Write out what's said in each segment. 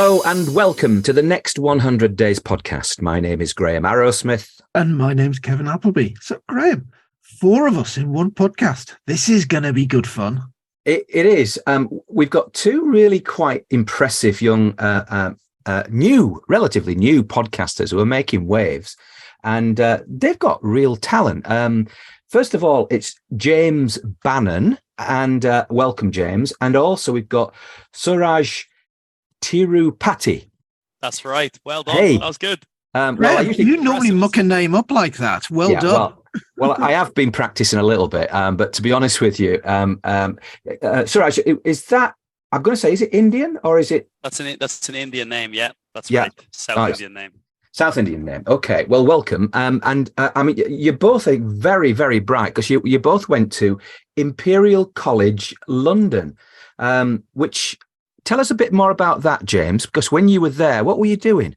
Hello and welcome to the Next 100 Days podcast. My name is Graham Arrowsmith. And my name's Kevin Appleby. So, Graham, 4 of us in one podcast. This is going to be good fun. It is. We've got 2 really quite impressive young, relatively new podcasters who are making waves, and they've got real talent. First of all, it's James Bannon, and welcome, James. And also we've got Suraj Tirupati. That's right. Well done. Hey. That was good. You normally muck a name up like that. Well done. Well, I have been practicing a little bit, but to be honest with you, Suraj, is that, I'm going to say, is it Indian or is it? That's an Indian name. Yeah, that's right. Indian name. South Indian name. Okay. Well, welcome. And I mean, you're both very, very bright because you both went to Imperial College London, which, tell us a bit more about that, James, because when you were there, what were you doing?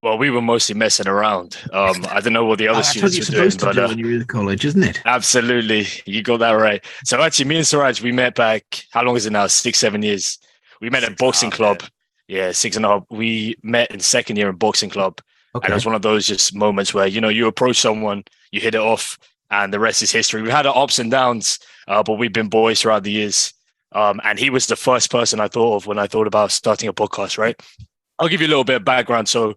Well, we were mostly messing around. I don't know what the other students were doing, but when you were in college, isn't it? Absolutely, you got that right. So actually, me and Suraj, we met back. How long is it now? 6-7 years. We met at boxing club. Yeah, 6.5. We met in second year in boxing club, and it was one of those just moments where you approach someone, you hit it off, and the rest is history. We've had our ups and downs, but we've been boys throughout the years. And he was the first person I thought of when I thought about starting a podcast. Right? I'll give you a little bit of background. So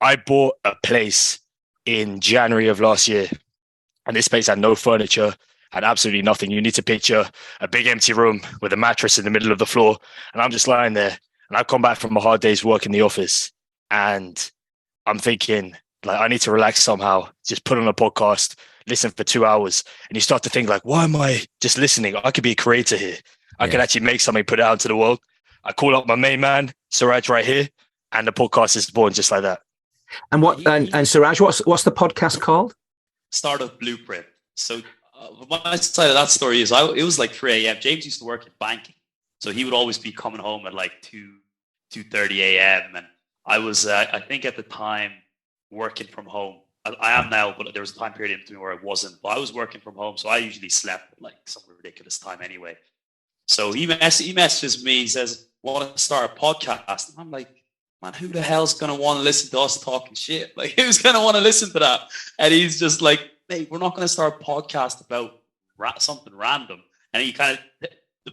I bought a place in January of last year, and this place had no furniture, had absolutely nothing. You need to picture a big empty room with a mattress in the middle of the floor, and I'm just lying there. And I've come back from a hard day's work in the office, and I'm thinking, like, I need to relax somehow, just put on a podcast, listen for 2 hours, and you start to think, like, why am I just listening? I could be a creator here. I could actually make something, put it out to the world. I call up my main man, Suraj, right here, and the podcast is born just like that. And and Suraj, what's the podcast called? Startup Blueprint. So my side of that story is it was like 3 a.m. James used to work in banking, so he would always be coming home at like 2:30 a.m. And I was, I think at the time, working from home. I am now, but there was a time period in between where I wasn't. But I was working from home, so I usually slept at like some ridiculous time anyway. So he messages me, he says, want to start a podcast? And I'm like, man, who the hell's going to want to listen to us talking shit? Like, who's going to want to listen to that? And he's just like, hey, we're not going to start a podcast about something random. And he kind of,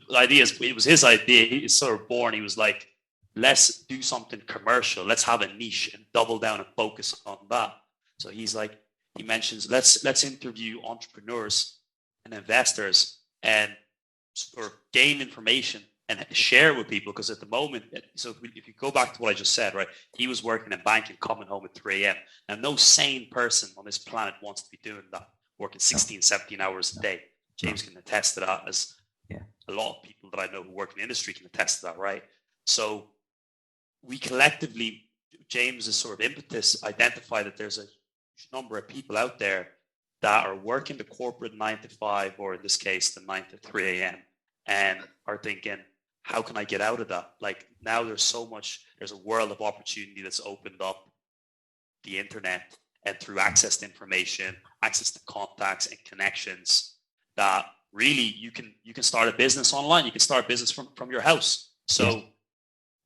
the idea is, it was his idea. He was sort of born. He was like, let's do something commercial. Let's have a niche and double down and focus on that. So he's like, he mentions, let's interview entrepreneurs and investors and sort of gain information and share with people, because at the moment, so if you go back to what I just said, right, he was working in banking, coming home at 3 a.m. Now, no sane person on this planet wants to be doing that, working 16, 17 hours a day. James can attest to that, as a lot of people that I know who work in the industry can attest to that, right? So we collectively, James's sort of impetus, identify that there's a huge number of people out there that are working the corporate 9 to 5, or in this case, the 9 to 3 a.m., and are thinking, how can I get out of that? Like, now there's a world of opportunity that's opened up, the internet, and through access to information, access to contacts and connections, that really you can start a business online. You can start a business from your house. So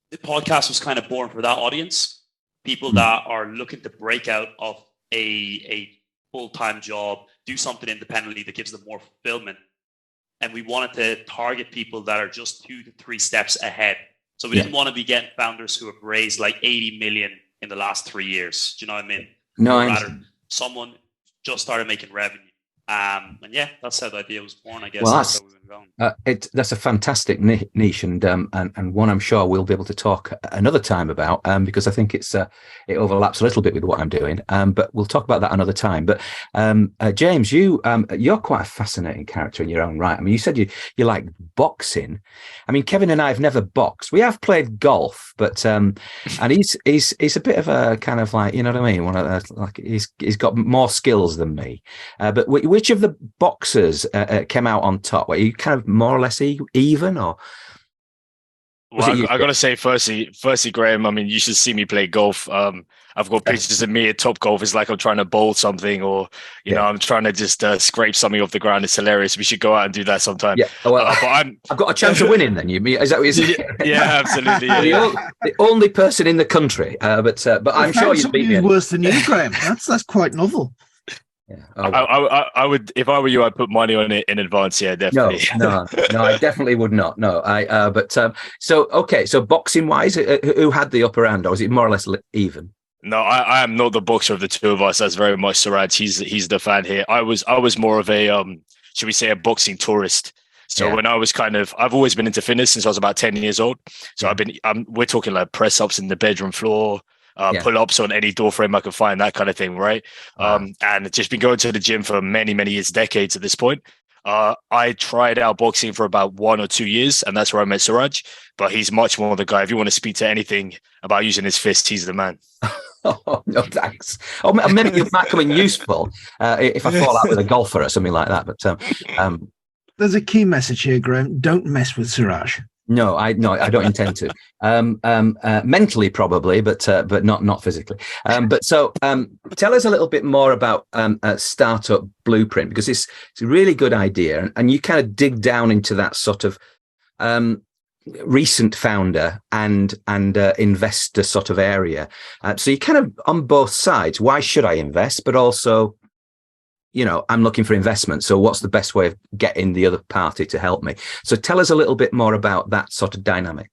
the podcast was kind of born for that audience, people that are looking to break out of a full-time job, do something independently that gives them more fulfillment. And we wanted to target people that are just 2 to 3 steps ahead. So we didn't want to be getting founders who have raised like 80 million in the last 3 years. Do you know what I mean? No, rather someone just started making revenue. And that's how the idea was born, I guess. Well, that's how we've been going. That's a fantastic niche, and one I'm sure we'll be able to talk another time about, because I think it overlaps a little bit with what I'm doing. But we'll talk about that another time. But James, you're quite a fascinating character in your own right. I mean, you said you like boxing. I mean, Kevin and I have never boxed. We have played golf, but and he's a bit of a kind of like, you know what I mean? One of those, like, he's got more skills than me. But which of the boxers came out on top? Were you kind of more or less even, or? Was it you? I gotta say, firstly, Graham. I mean, you should see me play golf. I've got pictures of me at Top Golf. It's like I'm trying to bowl something, or I'm trying to just scrape something off the ground. It's hilarious. We should go out and do that sometime. Yeah. Well, but I've got a chance of winning. Then is that what you're saying? Yeah, absolutely. The only person in the country, but I'm sure you'd beat me. Worse than you, Graham. That's quite novel. Yeah. I would, if I were you, I'd put money on it in advance. Yeah, definitely. No, I definitely would not. No, so boxing wise, who had the upper hand, or was it more or less even? No, I am not the boxer of the two of us. That's very much Suraj. He's the fan here. I was more of a should we say a boxing tourist. So when I was I've always been into fitness since I was about 10 years old. So we're talking like press ups in the bedroom floor. Pull-ups on any door frame I can find, that kind of thing, right? And just been going to the gym for many, many years, decades at this point. I tried out boxing for about 1 or 2 years, and that's where I met Suraj. But he's much more the guy. If you want to speak to anything about using his fist, he's the man. Oh, no, thanks. Oh, maybe you might come in useful if I fall out with a golfer or something like that. But there's a key message here, Graham. Don't mess with Suraj. No, I don't intend to. Mentally, probably, but not physically. Tell us a little bit more about Startup Blueprint, because it's a really good idea, and you kind of dig down into that sort of recent founder and investor sort of area. So you're kind of on both sides. Why should I invest? But also, I'm looking for investment. So what's the best way of getting the other party to help me? So tell us a little bit more about that sort of dynamic.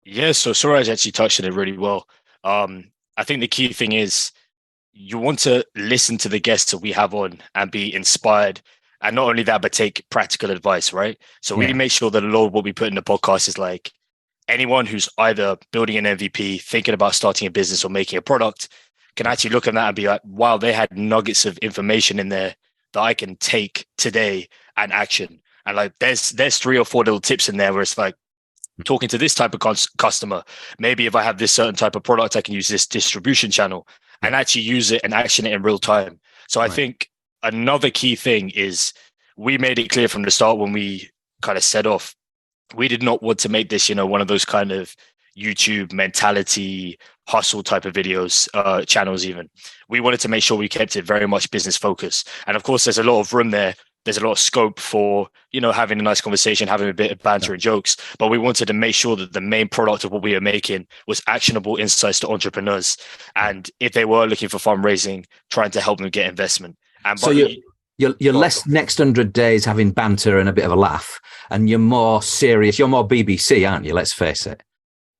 Yeah, so Suraj actually touched on it really well. I think the key thing is you want to listen to the guests that we have on and be inspired. And not only that, but take practical advice, right? So we make sure that a lot of what we put in the podcast is like anyone who's either building an MVP, thinking about starting a business or making a product, can actually look at that and be like, wow, they had nuggets of information in there that I can take today and action. And like, there's 3 or 4 little tips in there where it's like, talking to this type of customer, maybe if I have this certain type of product, I can use this distribution channel and actually use it and action it in real time. So I think another key thing is we made it clear from the start when we kind of set off, we did not want to make this, one of those kind of YouTube mentality hustle type of videos, channels even. We wanted to make sure we kept it very much business focused. And of course, there's a lot of room there. There's a lot of scope for, having a nice conversation, having a bit of banter and jokes. But we wanted to make sure that the main product of what we were making was actionable insights to entrepreneurs. And if they were looking for fundraising, trying to help them get investment. And so you're less next 100 days having banter and a bit of a laugh, and you're more serious. You're more BBC, aren't you? Let's face it.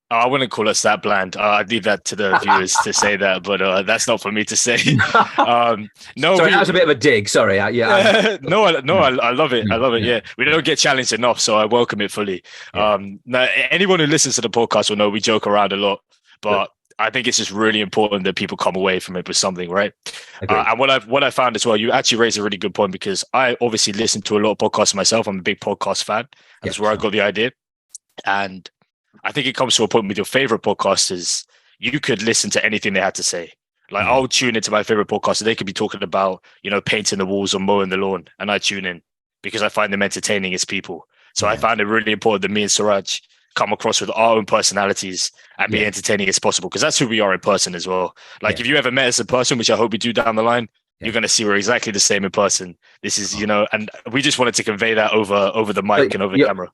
I wouldn't call us that bland. I'd leave that to the viewers to say that, but that's not for me to say. No, sorry, that was a bit of a dig. Sorry, I love it. I love it. Yeah, we don't get challenged enough, so I welcome it fully. Now, anyone who listens to the podcast will know we joke around a lot, but I think it's just really important that people come away from it with something, right? And what I found as well, you actually raised a really good point, because I obviously listen to a lot of podcasts myself. I'm a big podcast fan. That's where I got the idea, and I think it comes to a point with your favorite podcasters, you could listen to anything they had to say. Like I'll tune into my favorite podcaster. They could be talking about, painting the walls or mowing the lawn. And I tune in because I find them entertaining as people. So I found it really important that me and Suraj come across with our own personalities and be entertaining as possible, because that's who we are in person as well. Like if you ever met us in person, which I hope we do down the line, you're going to see we're exactly the same in person. This is, and we just wanted to convey that over the mic and over the camera.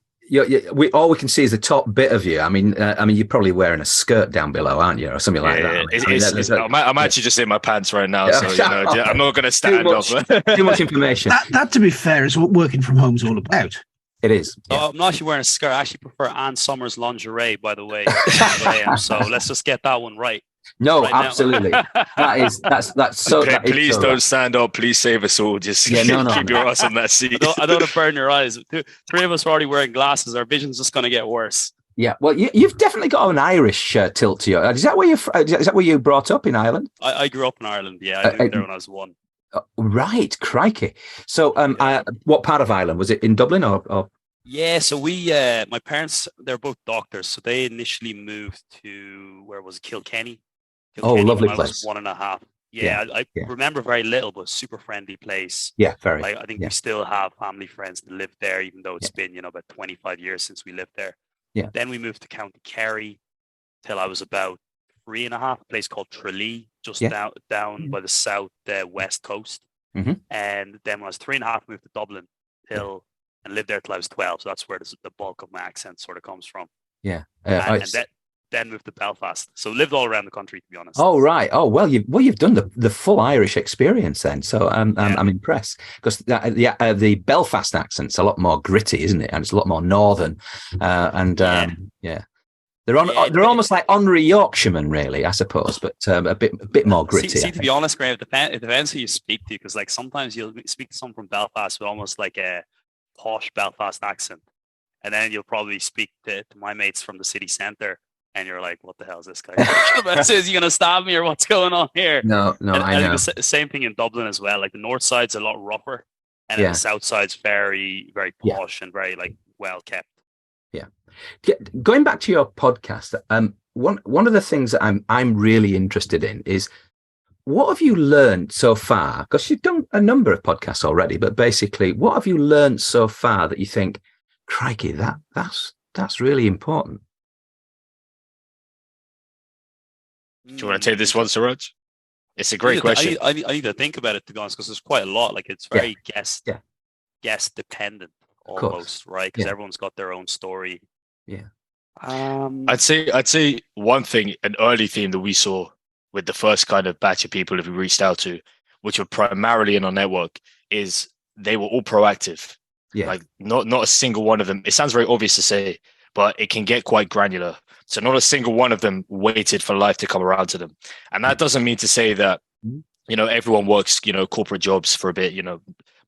All we can see is the top bit of you. I mean, you're probably wearing a skirt down below, aren't you, or something like that? I'm actually just in my pants right now, so I'm not going to stand up. Too much information. That, to be fair, is what working from home is all about. It is. Yeah. I'm not actually wearing a skirt. I actually prefer Ann Summers lingerie, by the way. So let's just get that one right. No, right absolutely. That's so. Please don't stand up. Please save us all. Just keep your ass on that seat. I don't want to burn your eyes. 3 of us are already wearing glasses. Our vision's just going to get worse. Yeah, well, you've definitely got an Irish tilt to you. Is that where you brought up in Ireland? I grew up in Ireland. Yeah, I moved there when I was 1. Right, crikey. So, what part of Ireland was it? In Dublin or? Yeah, so we, my parents, they're both doctors, so they initially moved to where was Kilkenny. Lovely when place. I was 1.5. Yeah, I remember very little, but super friendly place. Yeah, very. I think we still have family friends that live there, even though it's been about 25 years since we lived there. Yeah. Then we moved to County Kerry till I was about 3.5, a place called Tralee, just down by the south west coast. Mhm. And then when I was 3.5, moved to Dublin and lived there till I was 12. So that's where the bulk of my accent sort of comes from. Yeah. And then moved to Belfast. So lived all around the country, to be honest. Oh, right. Oh, well, you've done the full Irish experience then. So I'm impressed, because the Belfast accent's a lot more gritty, isn't it? And it's a lot more northern. They're almost like honorary Yorkshiremen, really, I suppose, but a bit more gritty. See, to be honest, Graham, it depends who you speak to, because like sometimes you'll speak to someone from Belfast with almost like a posh Belfast accent, and then you'll probably speak to my mates from the city centre, and you're like, "What the hell is this guy? Is he going to stab me, or what's going on here?" No, I know. think the same thing in Dublin as well. Like the north side's a lot rougher, and then the south side's very, very posh and very like well kept. Yeah. Going back to your podcast, one of the things that I'm really interested in is, what have you learned so far? Because you've done a number of podcasts already, but basically, what have you learned so far that you think, crikey, that's really important? Do you want to take this one, Suraj? It's a great question. I need to think about it, to be honest, because there's quite a lot. Like it's very guest dependent almost, right? Because everyone's got their own story. Yeah. I'd say one thing, an early theme that we saw with the first kind of batch of people that we reached out to, which were primarily in our network, is they were all proactive. Yeah. Like not a single one of them. It sounds very obvious to say, but it can get quite granular. So not a single one of them waited for life to come around to them. And that doesn't mean to say that, everyone works, corporate jobs for a bit,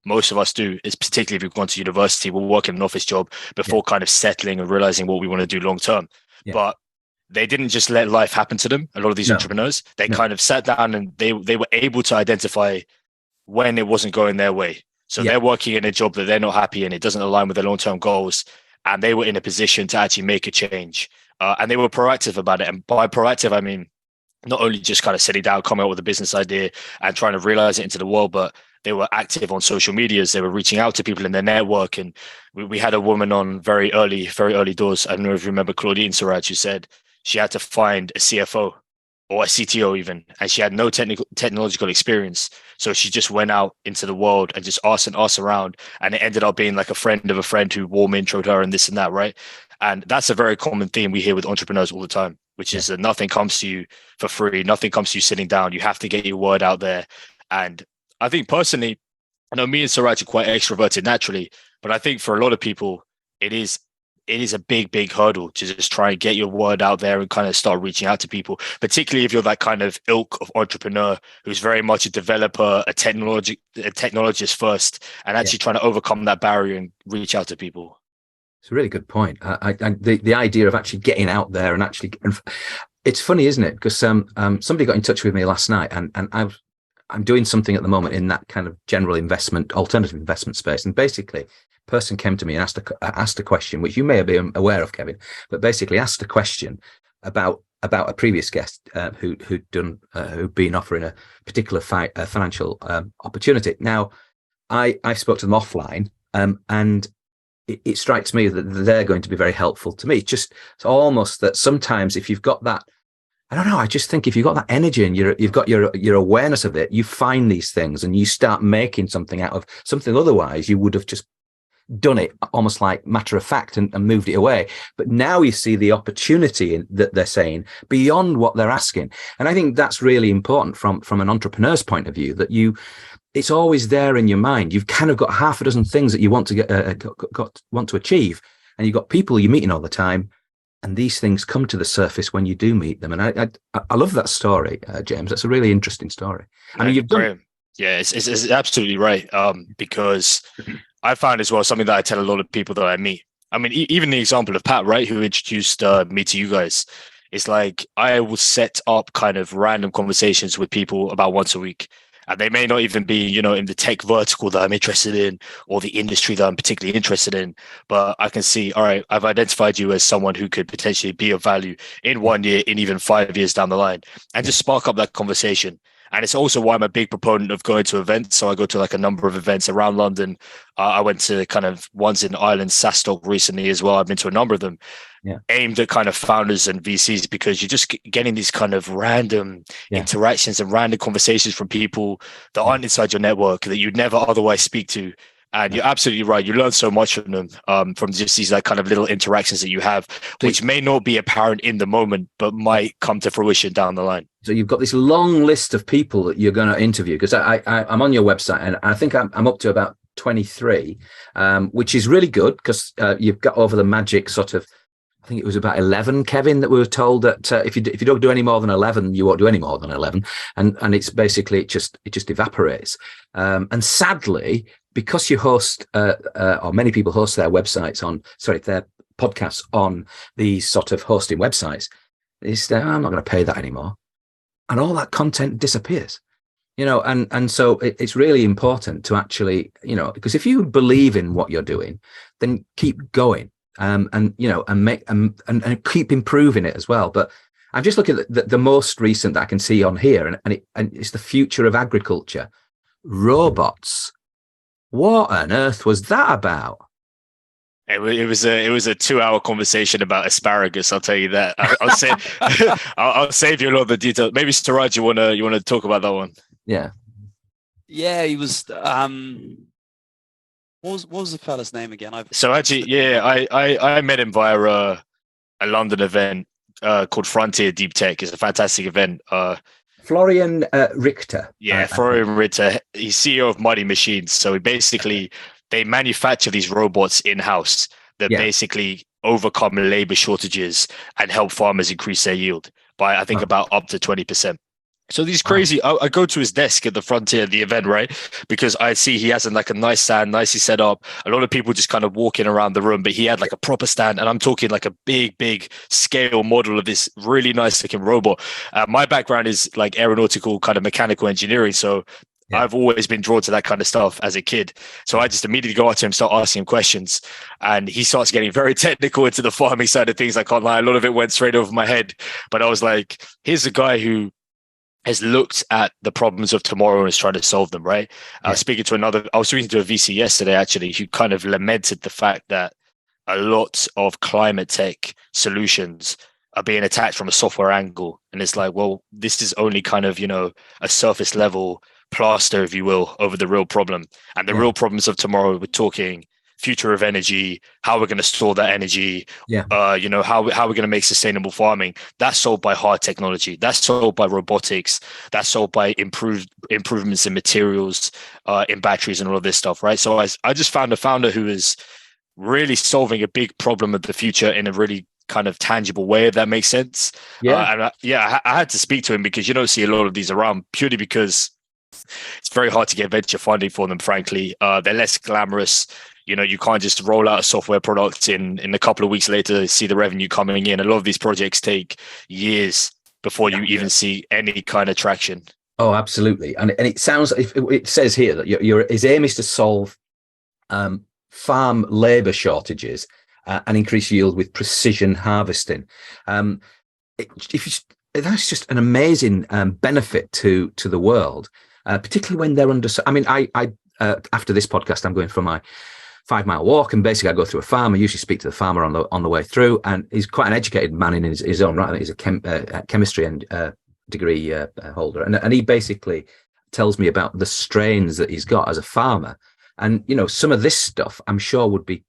most of us do, is particularly if we've gone to university, we'll work in an office job before kind of settling and realizing what we want to do long term. Yeah. But they didn't just let life happen to them. A lot of these entrepreneurs, they kind of sat down and they were able to identify when it wasn't going their way. So they're working in a job that they're not happy in. It doesn't align with their long-term goals. And they were in a position to actually make a change. And they were proactive about it. And by proactive, I mean, not only just kind of sitting down, coming up with a business idea and trying to realize it into the world, but they were active on social medias. They were reaching out to people in their network. And we had a woman on very early doors. I don't know if you remember Claudine Suraj, who said she had to find a CFO or a CTO even, and she had no technological experience. So she just went out into the world and just asked around, and it ended up being like a friend of a friend who warm introed her and this and that, right? And that's a very common theme we hear with entrepreneurs all the time, which is that nothing comes to you for free. Nothing comes to you sitting down. You have to get your word out there. And I think personally, I know me and Suraj are quite extroverted naturally, but I think for a lot of people, it is a big hurdle to just try and get your word out there and kind of start reaching out to people, particularly if you're that kind of ilk of entrepreneur who's very much a developer, a technologist first, and actually trying to overcome that barrier and reach out to people. It's a really good point. The idea of actually getting out there and it's funny, isn't it? Because somebody got in touch with me last night, and I'm doing something at the moment in that kind of general alternative investment space, and basically, a person came to me and asked a question, which you may have been aware of, Kevin, but basically asked a question about a previous guest who'd been offering a particular financial opportunity. Now, I spoke to them offline, and it strikes me that they're going to be very helpful to me. It's almost that sometimes if you've got that, I don't know, I just think if you've got that energy and you've got your awareness of it, you find these things and you start making something out of something otherwise you would have just done it almost like matter of fact and moved it away. But now you see the opportunity that they're saying beyond what they're asking. And I think that's really important from an entrepreneur's point of view, that it's always there in your mind. You've kind of got half a dozen things that you want to want to achieve, and you've got people you're meeting all the time, and these things come to the surface when you do meet them. And I love that story, James. That's a really interesting story. I mean, you've done. Yeah, it's absolutely right. Because I found as well something that I tell a lot of people that I meet. I mean, even the example of Pat, right, who introduced me to you guys. It's like I will set up kind of random conversations with people about once a week. And they may not even be, in the tech vertical that I'm interested in or the industry that I'm particularly interested in. But I can see, all right, I've identified you as someone who could potentially be of value in 1 year, in even 5 years down the line, and just spark up that conversation. And it's also why I'm a big proponent of going to events. So I go to like a number of events around London. I went to kind of ones in Ireland, Sastock recently as well. I've been to a number of them, aimed at kind of founders and VCs, because you're just getting these kind of random interactions and random conversations from people that aren't inside your network that you'd never otherwise speak to. And you're absolutely right. You learn so much from them, from just these like kind of little interactions that you have, which may not be apparent in the moment, but might come to fruition down the line. So you've got this long list of people that you're going to interview, because I'm on your website and I think I'm up to about 23, which is really good, because you've got over the magic sort of, I think it was about 11, Kevin, that we were told that if you don't do any more than 11, you won't do any more than 11, and it's basically it just evaporates. And sadly, because you host or many people host their podcasts on these sort of hosting websites, I'm not going to pay that anymore, and all that content disappears. And so it's really important to actually, because if you believe in what you're doing, then keep going. And keep improving it as well. But I'm just looking at the most recent that I can see on here, and it's the future of agriculture. Robots. What on earth was that about? It was a 2-hour conversation about asparagus. I'll tell you that. I'll save you a lot of the details. Maybe Suraj, you wanna talk about that one? Yeah, he was. What was the fella's name again? So actually, I met him via a London event called Frontier Deep Tech. It's a fantastic event. Florian Richter. Yeah, Florian Richter. He's CEO of Mighty Machines. So they manufacture these robots in-house that basically overcome labor shortages and help farmers increase their yield by, I think, about up to 20%. So these crazy, I go to his desk at the Frontier of the event, right? Because I see he has a nice stand, nicely set up. A lot of people just kind of walking around the room, but he had like a proper stand, and I'm talking like a big scale model of this really nice looking robot. My background is like aeronautical kind of mechanical engineering. So I've always been drawn to that kind of stuff as a kid. So I just immediately go out to him, start asking him questions, and he starts getting very technical into the farming side of things. I can't lie. A lot of it went straight over my head, but I was like, here's a guy who has looked at the problems of tomorrow and is trying to solve them, right? I was speaking to a VC yesterday, actually, who kind of lamented the fact that a lot of climate tech solutions are being attacked from a software angle. And it's like, well, this is only kind of, a surface level plaster, if you will, over the real problem. And the real problems of tomorrow, we're talking future of energy, how we're going to store that energy, how we're going to make sustainable farming. That's solved by hard technology. That's solved by robotics. That's solved by improvements in materials, in batteries and all of this stuff, right? So I just found a founder who is really solving a big problem of the future in a really kind of tangible way, if that makes sense. I had to speak to him, because you don't see a lot of these around, purely because it's very hard to get venture funding for them, frankly. They're less glamorous. You can't just roll out a software product in a couple of weeks later, see the revenue coming in. A lot of these projects take years before you even see any kind of traction. Oh, absolutely. And it sounds, it says here that his aim is to solve farm labor shortages and increase yield with precision harvesting. That's just an amazing benefit to the world, particularly when they're under. I mean, I after this podcast, I'm going for my 5-mile walk, and basically I go through a farm. I usually speak to the farmer on the way through, and he's quite an educated man in his own right. I think he's a chemistry and degree holder, and he basically tells me about the strains that he's got as a farmer. And some of this stuff I'm sure would be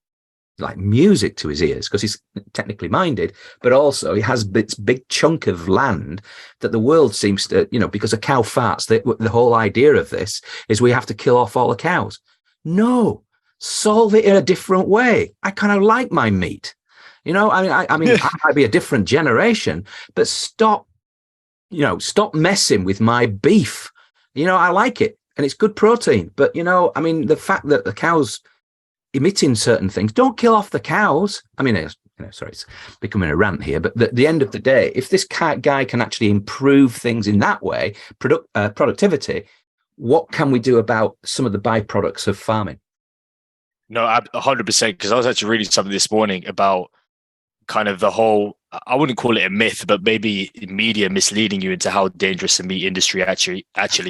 like music to his ears, because he's technically minded, but also he has this big chunk of land that the world seems to, because a cow farts, the whole idea of this is we have to kill off all the cows. No. Solve it in a different way. I kind of like my meat, I mean, I might be a different generation, but stop messing with my beef. I like it, and it's good protein. But the fact that the cows emitting certain things, don't kill off the cows. I mean, sorry, it's becoming a rant here, but at the end of the day, if this guy can actually improve things in that way, productivity, what can we do about some of the byproducts of farming? No, 100%. Because I was actually reading something this morning about kind of the whole I wouldn't call it a myth, but maybe media misleading you into how dangerous the meat industry actually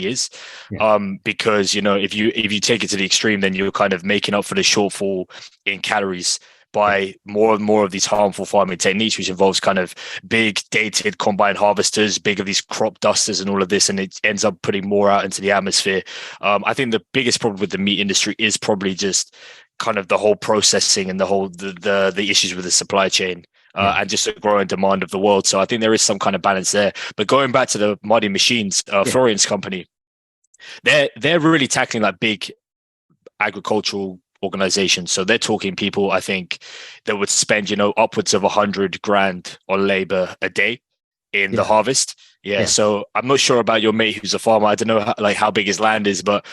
is. Yeah. Because if you take it to the extreme, then you're kind of making up for the shortfall in calories by more and more of these harmful farming techniques, which involves kind of big dated combine harvesters, big of these crop dusters and all of this, and it ends up putting more out into the atmosphere. I think the biggest problem with the meat industry is probably just kind of the whole processing and the issues with the supply chain. And just a growing demand of the world. So I think there is some kind of balance there. But going back to the Muddy Machines, Florian's company, they're really tackling like big agricultural organizations. So they're talking people, I think, that would spend, upwards of 100 grand on labor a day in the harvest. So I'm not sure about your mate who's a farmer. I don't know how big his land is, but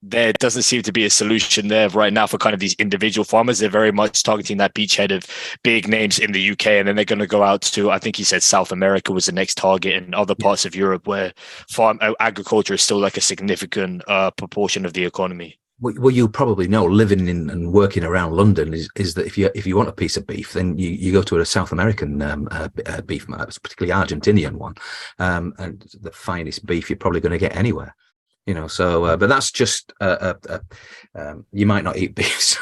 there doesn't seem to be a solution there right now for kind of these individual farmers. They're very much targeting that beachhead of big names in the UK, and then they're going to go out to, I think he said South America was the next target, and other parts of Europe where farm agriculture is still like a significant proportion of the economy. Well, you probably know, living in and working around London, is that if you want a piece of beef, then you go to a South American beef market, particularly Argentinian one, and the finest beef you're probably going to get anywhere. So but that's just you might not eat beef. So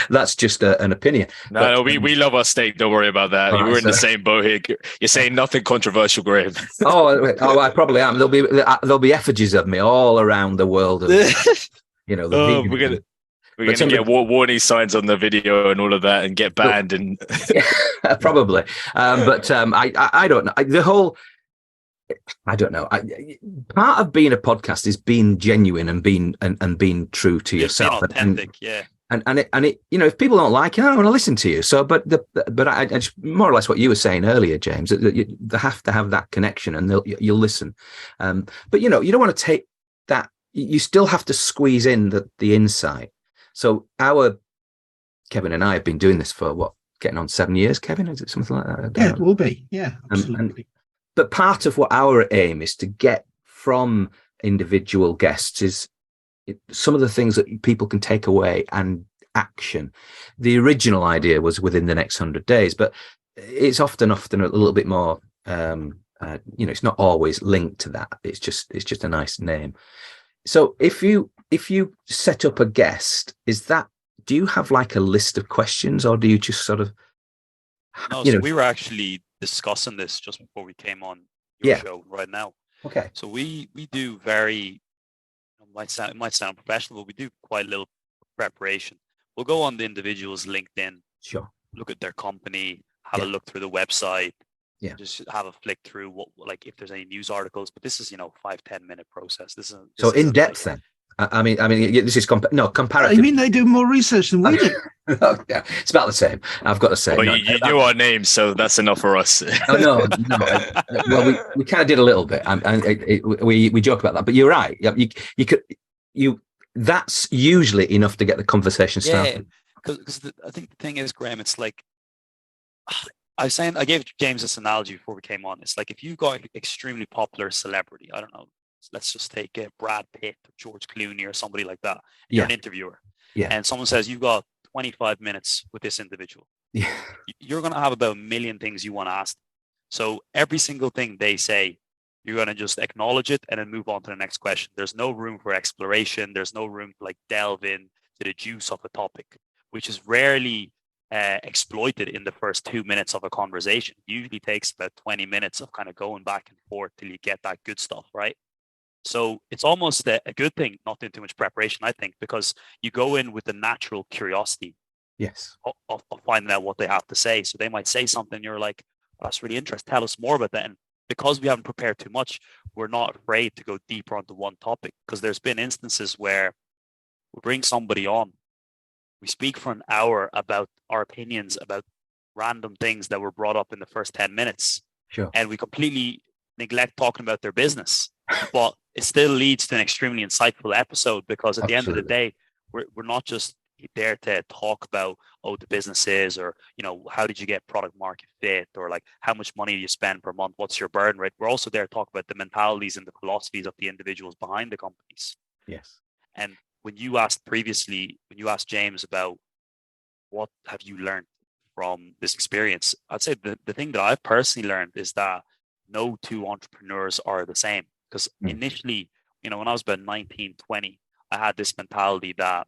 that's just an opinion. No, we love our steak. Don't worry about that. We're in the same boat here. You're saying nothing controversial, Graham. I probably am. There'll be effigies of me all around the world. We're gonna get warning signs on the video and all of that, and get banned. And probably, but I don't know the whole. I don't know. Part of being a podcast is being genuine and being true to yourself. Authentic, And if people don't like it, I don't want to listen to you. So, but I more or less what you were saying earlier, James, that they have to have that connection, and you'll listen. But you don't want to take that. You still have to squeeze in the insight. So Kevin and I have been doing this for getting on 7 years. Kevin, is it something like that? Yeah, it will be. Yeah, absolutely. But part of what our aim is to get from individual guests is some of the things that people can take away and action. The original idea was within the next 100 days, but it's often a little bit more, it's not always linked to that. It's just a nice name. So if you set up a guest, do you have like a list of questions, or do you just sort of, No, so we were actually discussing this just before we came on your show right now. Okay. So we do very, it might sound professional, but we do quite little preparation. We'll go on the individual's LinkedIn, sure, look at their company, have a look through the website, just have a flick through if there's any news articles. But this is 5-10 minute process. This so in depth then. I mean, this is comparative. You mean they do more research than we do? Yeah, it's about the same. I've got to say. Well, you knew our names, so that's enough for us. No. Well, we kind of did a little bit, and we joke about that. But you're right. You that's usually enough to get the conversation started. Because I think the thing is, Graham, it's like I gave James this analogy before we came on. It's like if you've got an extremely popular celebrity, I don't know. Let's just take Brad Pitt or George Clooney or somebody like that. You're an interviewer. Yeah. And someone says, you've got 25 minutes with this individual. Yeah. You're going to have about a million things you want to ask them. So every single thing they say, you're going to just acknowledge it and then move on to the next question. There's no room for exploration. There's no room to delve in to the juice of a topic, which is rarely exploited in the first 2 minutes of a conversation. It usually takes about 20 minutes of kind of going back and forth till you get that good stuff, right? So it's almost a good thing not doing too much preparation, I think, because you go in with the natural curiosity of finding out what they have to say. So they might say something, you're like, oh, that's really interesting. Tell us more about that. And because we haven't prepared too much, we're not afraid to go deeper onto one topic, because there's been instances where we bring somebody on, we speak for an hour about our opinions about random things that were brought up in the first 10 minutes. Sure. And we completely neglect talking about their business. But it still leads to an extremely insightful episode, because at the end of the day, we're not just there to talk about, the business is, or, how did you get product market fit, or how much money do you spend per month? What's your burn rate? We're also there to talk about the mentalities and the philosophies of the individuals behind the companies. Yes. And when you asked James about what have you learned from this experience. I'd say the thing that I've personally learned is that no two entrepreneurs are the same. Because initially, when I was about 19, 20, I had this mentality that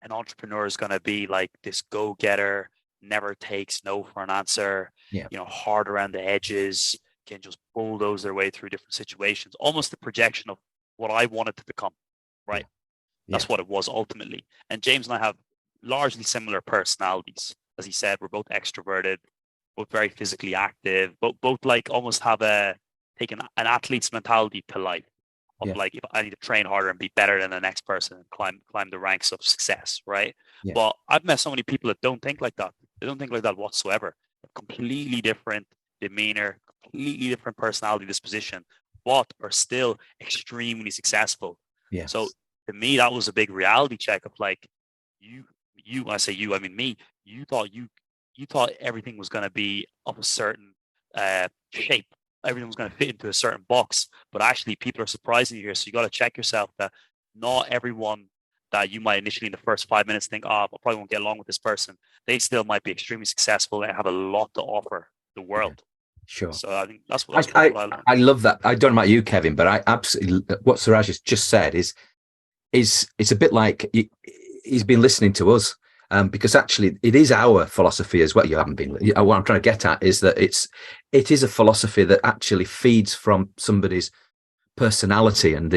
an entrepreneur is going to be like this go-getter, never takes no for an answer, hard around the edges, can just bulldoze their way through different situations, almost the projection of what I wanted to become, right? That's what it was ultimately. And James and I have largely similar personalities. As he said, we're both extroverted, both very physically active, both like almost have taken an athlete's mentality to life. Like, if I need to train harder and be better than the next person and climb the ranks of success, right? But I've met so many people that don't think like that. They don't think like that whatsoever. Completely different demeanor, completely different personality disposition, but are still extremely successful. So to me, that was a big reality check of like, when I say you, I mean me. You thought everything was going to be of a certain shape. Everything was going to fit into a certain box, but actually people are surprising you here. So you got to check yourself that not everyone that you might initially in the first 5 minutes think, I probably won't get along with this person. They still might be extremely successful and have a lot to offer the world. Sure. So I think that's what I learned. I love that. I don't know about you, Kevin, but I absolutely, what Suraj has just said is it's a bit like he's been listening to us. Because actually it is our philosophy as well. You haven't been. What I'm trying to get at is that it is a philosophy that actually feeds from somebody's personality, and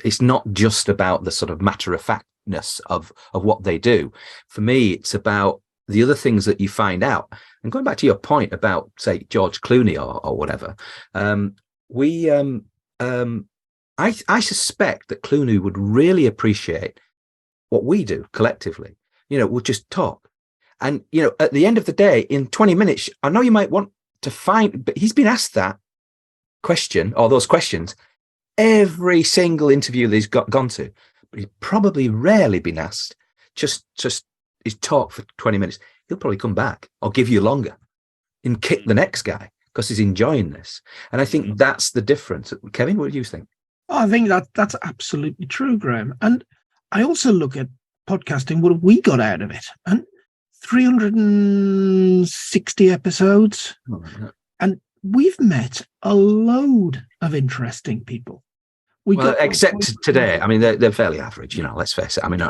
it's not just about the sort of matter of factness of what they do. For me, it's about the other things that you find out. And going back to your point about, say, George Clooney or whatever, I suspect that Clooney would really appreciate what we do collectively. We'll just talk. And, at the end of the day, in 20 minutes, I know you might want to find, but he's been asked that question or those questions every single interview that he's gone to. But he's probably rarely been asked just his talk for 20 minutes. He'll probably come back or give you longer and kick the next guy because he's enjoying this. And I think that's the difference. Kevin, what do you think? I think that's absolutely true, Graham. And I also look at podcasting, what have we got out of it? And 360 episodes. And we've met a load of interesting people. Except today. I mean, they're fairly average, let's face it. I mean, no.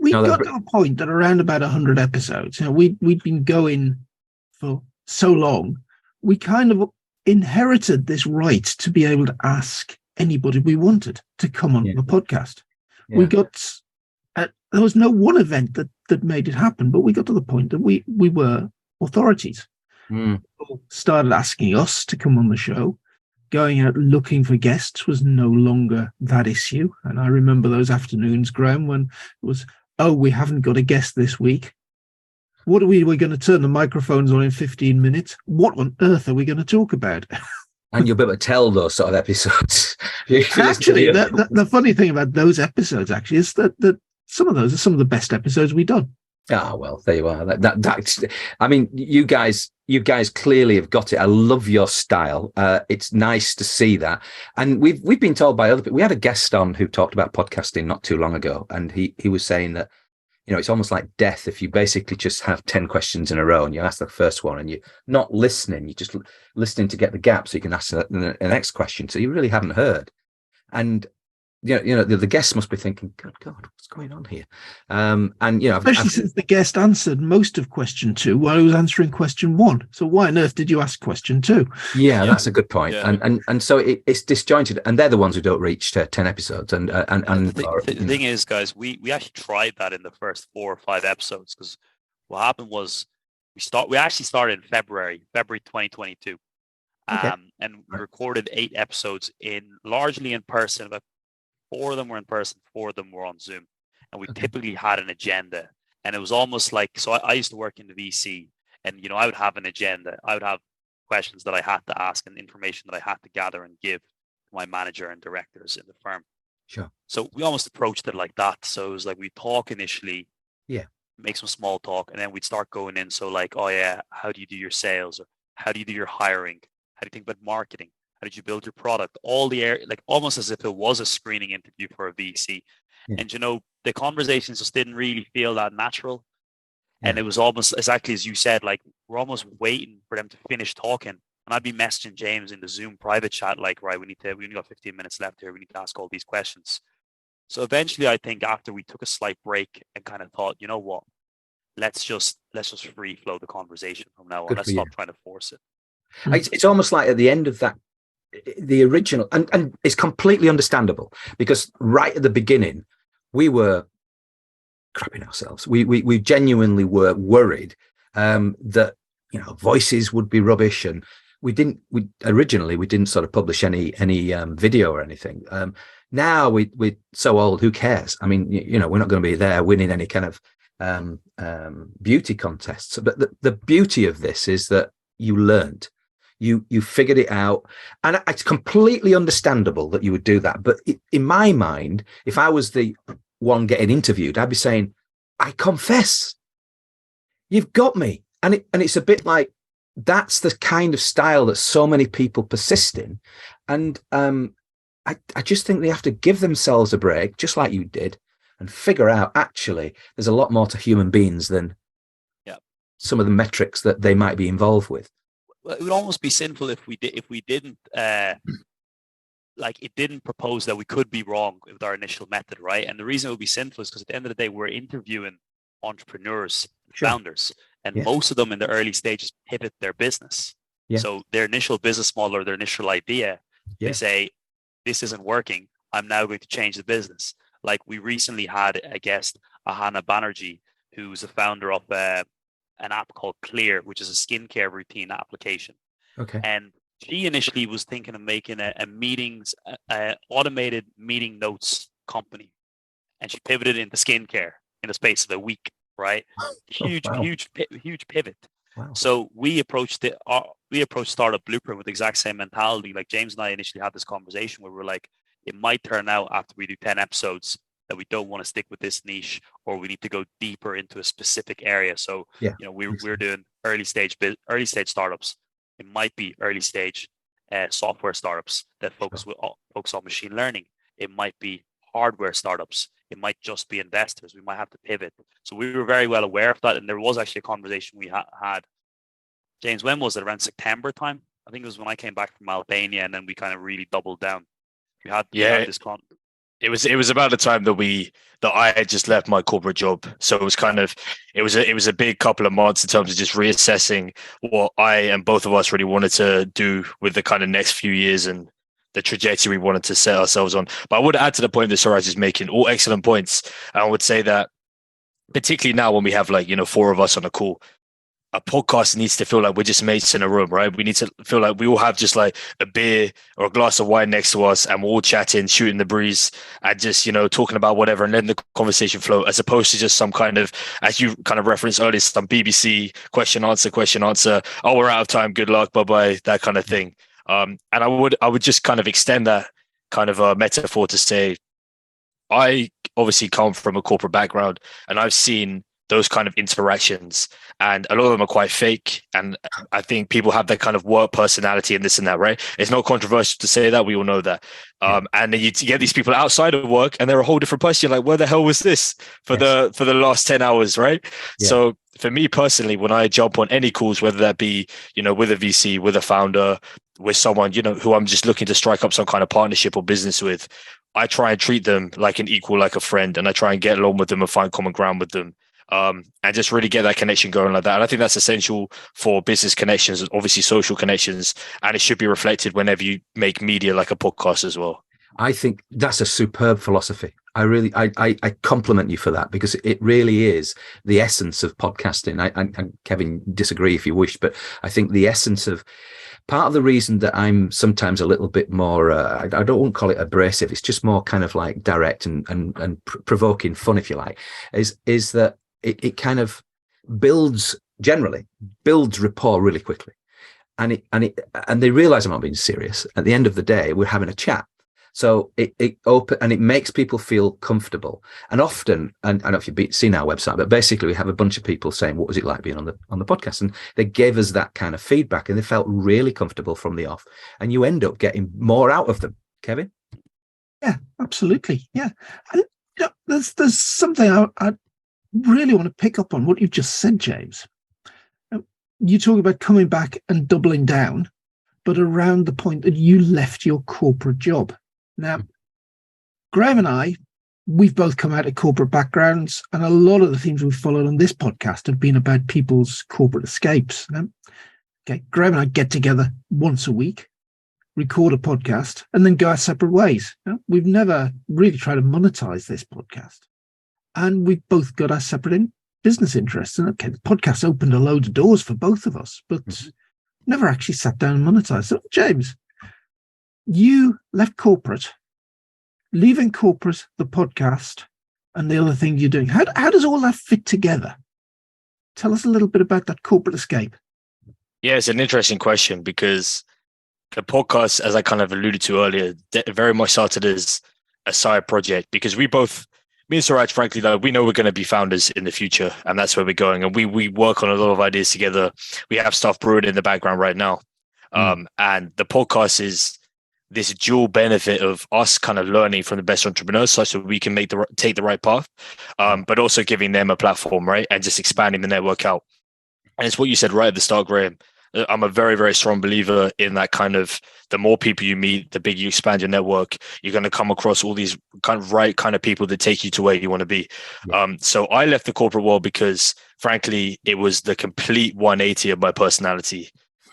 We got to a point that around about 100 episodes, we'd been going for so long, we kind of inherited this right to be able to ask anybody we wanted to come on the podcast. We got... there was no one event that made it happen, but we got to the point that we were authorities. People started asking us to come on the show. Going out looking for guests was no longer that issue. And I remember those afternoons, Graham, when it was, we haven't got a guest this week. What are we're going to turn the microphones on in 15 minutes? What on earth are we going to talk about? And you'll be able to tell those sort of episodes. Actually, the funny thing about those episodes actually is that some of those are some of the best episodes we've done. Ah, well, there you are. That's, I mean, you guys clearly have got it. I love your style. It's nice to see that. And we've been told by other people. We had a guest on who talked about podcasting not too long ago, and he was saying that, it's almost like death if you basically just have 10 questions in a row and you ask the first one and you're not listening. You're just listening to get the gap so you can ask the next question. So you really haven't heard. And the guests must be thinking, "Good God, what's going on here?" Especially since the guest answered most of question 2 while he was answering question 1. So why on earth did you ask question 2? Yeah, that's a good point. Yeah. And so it's disjointed, and they're the ones who don't reach 10 episodes. And the thing is, guys, we actually tried that in the first 4 or 5 episodes, because what happened was we actually started in February 2022, and we recorded 8 episodes largely in person. About 4 of them were in person, 4 of them were on Zoom. And we typically had an agenda. And it was almost like, so I used to work in the VC, and, I would have an agenda. I would have questions that I had to ask and information that I had to gather and give to my manager and directors in the firm. Sure. So we almost approached it like that. So it was like, we talk initially, make some small talk, and then we'd start going in. So like, how do you do your sales? Or how do you do your hiring? How do you think about marketing? How did you build your product? All the area, like almost as if it was a screening interview for a VC. And, the conversations just didn't really feel that natural. And it was almost exactly as you said, like we're almost waiting for them to finish talking. And I'd be messaging James in the Zoom private chat, like, right, we only got 15 minutes left here. We need to ask all these questions. So eventually, I think after we took a slight break and kind of thought, you know what, let's just free flow the conversation from now on. Let's stop trying to force it. It's almost like at the end of that, the original, and it's completely understandable, because right at the beginning, we were crapping ourselves. We genuinely were worried that, you know, voices would be rubbish, and we didn't sort of publish any video or anything. Now we're so old, who cares? I mean, you know, we're not going to be there winning any kind of beauty contests. But the beauty of this is that you learned, you figured it out, and it's completely understandable that you would do that. But in my mind, if I was the one getting interviewed, I'd be saying, I confess, you've got me. And it's a bit like, that's the kind of style that so many people persist in. And I just think they have to give themselves a break, just like you did, and figure out, actually, there's a lot more to human beings than some of the metrics that they might be involved with. Well, it would almost be sinful if we didn't like, it didn't propose that we could be wrong with our initial method, right? And the reason it would be sinful is because at the end of the day, we're interviewing entrepreneurs, founders, and most of them in the early stages pivot their business. So their initial business model or their initial idea, they say, this isn't working, I'm now going to change the business. Like, we recently had a guest, Ahana Banerjee, who's a founder of an app called Clear, which is a skincare routine application. Okay. And she initially was thinking of making a meetings, automated meeting notes company. And she pivoted into skincare in the space of a week, right? Huge pivot. Wow. So we approached Startup Blueprint with the exact same mentality. Like, James and I initially had this conversation where we're like, it might turn out after we do 10 episodes that we don't want to stick with this niche, or we need to go deeper into a specific area. So, you know, we're doing early stage startups. It might be early stage software startups that focus on machine learning. It might be hardware startups. It might just be investors. We might have to pivot. So we were very well aware of that. And there was actually a conversation we had. James, when was it? Around September time? I think it was when I came back from Albania, and then we kind of really doubled down. We had this It was about the time that I had just left my corporate job. So it was it was a big couple of months in terms of just reassessing what I and both of us really wanted to do with the kind of next few years and the trajectory we wanted to set ourselves on. But I would add to the point that Suraj is making, all excellent points. And I would say that particularly now when we have, like, you know, 4 of us on a call, a podcast needs to feel like we're just mates in a room, right? We need to feel like we all have just like a beer or a glass of wine next to us, and we're all chatting, shooting the breeze, and just, you know, talking about whatever, and letting the conversation flow, as opposed to just some kind of, as you kind of referenced earlier, some BBC question answer. Oh, we're out of time. Good luck. Bye-bye. That kind of thing. And I would just kind of extend that kind of a metaphor to say, I obviously come from a corporate background, and I've seen those kind of interactions, and a lot of them are quite fake. And I think people have that kind of work personality and this and that, right? It's not controversial to say that. We all know that. And then you get these people outside of work, and they're a whole different person. You're like, where the hell was this for the last 10 hours, right? Yeah. So for me personally, when I jump on any calls, whether that be, you know, with a VC, with a founder, with someone, you know, who I'm just looking to strike up some kind of partnership or business with, I try and treat them like an equal, like a friend, and I try and get along with them and find common ground with them. And just really get that connection going like that. And I think that's essential for business connections and obviously social connections. And it should be reflected whenever you make media like a podcast as well. I think that's a superb philosophy. I compliment you for that, because it really is the essence of podcasting. I Kevin, disagree if you wish, but I think the essence of, part of the reason that I'm sometimes a little bit more, I don't want to call it abrasive, it's just more kind of like direct and provoking fun, if you like, is that it kind of generally builds rapport really quickly. And they realize I'm not being serious. At the end of the day, we're having a chat. So it makes people feel comfortable. And often, and I don't know if you've seen our website, but basically we have a bunch of people saying, what was it like being on the podcast? And they gave us that kind of feedback, and they felt really comfortable from the off. And you end up getting more out of them. Kevin? Yeah, absolutely. Yeah. And there's something really want to pick up on what you've just said, James. You talk about coming back and doubling down, but around the point that you left your corporate job. Now, Graham and I, we've both come out of corporate backgrounds, and a lot of the themes we've followed on this podcast have been about people's corporate escapes. Okay, Graham and I get together once a week, record a podcast, and then go our separate ways. We've never really tried to monetize this podcast. And we've both got our separate business interests. And okay, the podcast opened a load of doors for both of us, but never actually sat down and monetized. So, James, you left corporate, leaving corporate, the podcast, and the other things you're doing. How does all that fit together? Tell us a little bit about that corporate escape. Yeah, it's an interesting question because the podcast, as I kind of alluded to earlier, very much started as a side project because me and Suraj, frankly, like, we know we're going to be founders in the future, and that's where we're going. And we work on a lot of ideas together. We have stuff brewing in the background right now. And the podcast is this dual benefit of us kind of learning from the best entrepreneurs such that we can take the right path, but also giving them a platform, right? And just expanding the network out. And it's what you said right at the start, Graham. I'm a very, very strong believer in that kind of the more people you meet, the bigger you expand your network, you're going to come across all these kind of people that take you to where you want to be. Yeah. So I left the corporate world because, frankly, it was the complete 180 of my personality.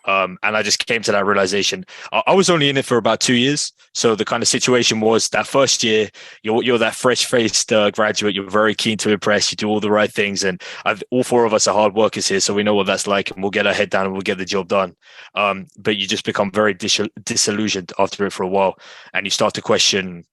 And I just came to that realization. I was only in it for about 2 years. So the kind of situation was that first year, you're that fresh-faced graduate. You're very keen to impress. You do all the right things. And all four of us are hard workers here. So we know what that's like. And we'll get our head down and we'll get the job done. But you just become very disillusioned after it for a while. And you start to question,